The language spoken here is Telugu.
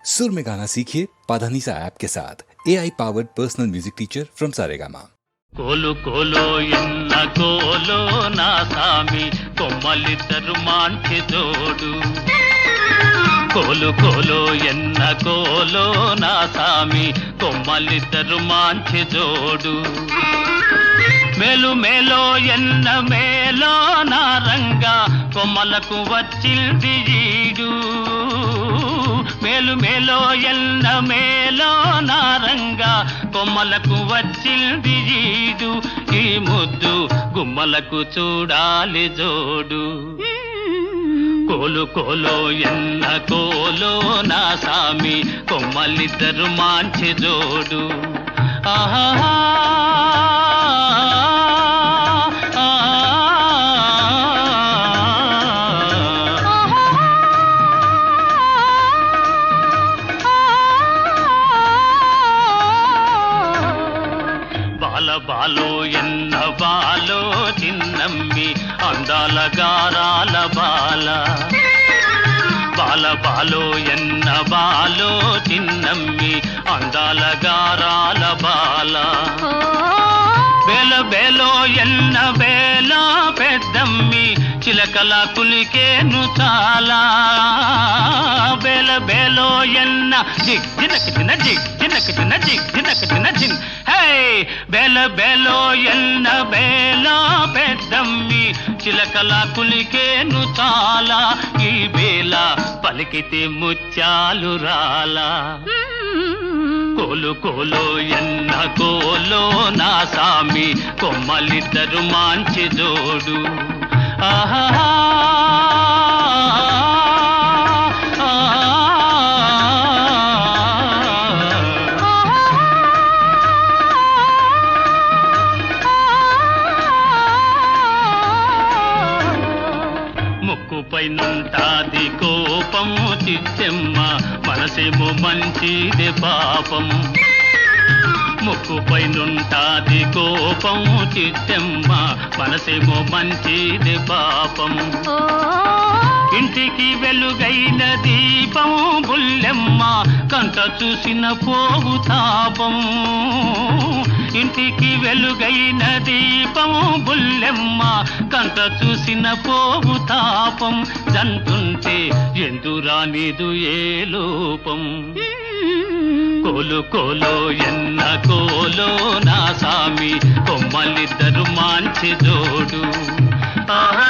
सुर में गाना सीखिए पाधानीसा ऐप के साथ AI powered personal music teacher from Saregama. కోలు కోలో ఎన్న కోలో నా సామి కొమ్మలిద్దరు మాంచి జోడు కోలు కోలో ఎన్న కోలో నా సామి కొమ్మలిద్దరు మాంచి జోడు మేలు మేలో ఎన్న మేలో నా రంగా కొమ్మలకు వచ్చింది ఈడు మేలు మేలో ఎన్న మేలో నా రంగా కొమ్మలకు వచ్చింది ఈడు ఈ ముద్దు గుమ్మలకు చూడాలి జోడు కోలు కోలో ఎన్న కోలో నా సామి కొమ్మలిద్దరు మాంచి జోడు ఆహా బాలో ఎన్న బాలో చిన్నమ్మి అందాల గారాల బాల బాలో ఎన్న బాలో చిన్నమ్మి అందాల గారాల బాల బేలో ఎన్న బేలా పెద్దమ్మి చిలకల కులికేను చాలా బేలో ఎన్న జిగ్ జినక జిన జిగ్ జినక జిన జిగ్ జినక జిన జిన్ హే బేలో ఎన్న బేలా పెద్దమ్మి చిలకల కులికేను చాలా ఈ బేల పలికితే ముత్యాలు రాలా కోలు కోలో ఎన్న కోలో నా సామి కొమ్మలిద్దరు మాంచి జోడు ఆహా ముక్కుపైనుంటాది కోపము చిత్తెమ్మ మనసేమో మంచిది పాపం ముక్కుపైనుంటాది కోపము చిత్తెమ్మ మనసేమో మంచిది పాపం ఇంటికి వెలుగైన దీపం బుల్లెమ్మ కంట చూసిన పోవు తాపం ఇంటికి వెలుగైన దీపం బుల్లెమ్మ కంట చూసిన పోవు తాపం జంటుంటే ఎందురానిదు ఏ లోపం కోలు కోలో ఎన్న కోలో నా సామి కొమ్మలిద్దరు మాంచి జోడు ఆహా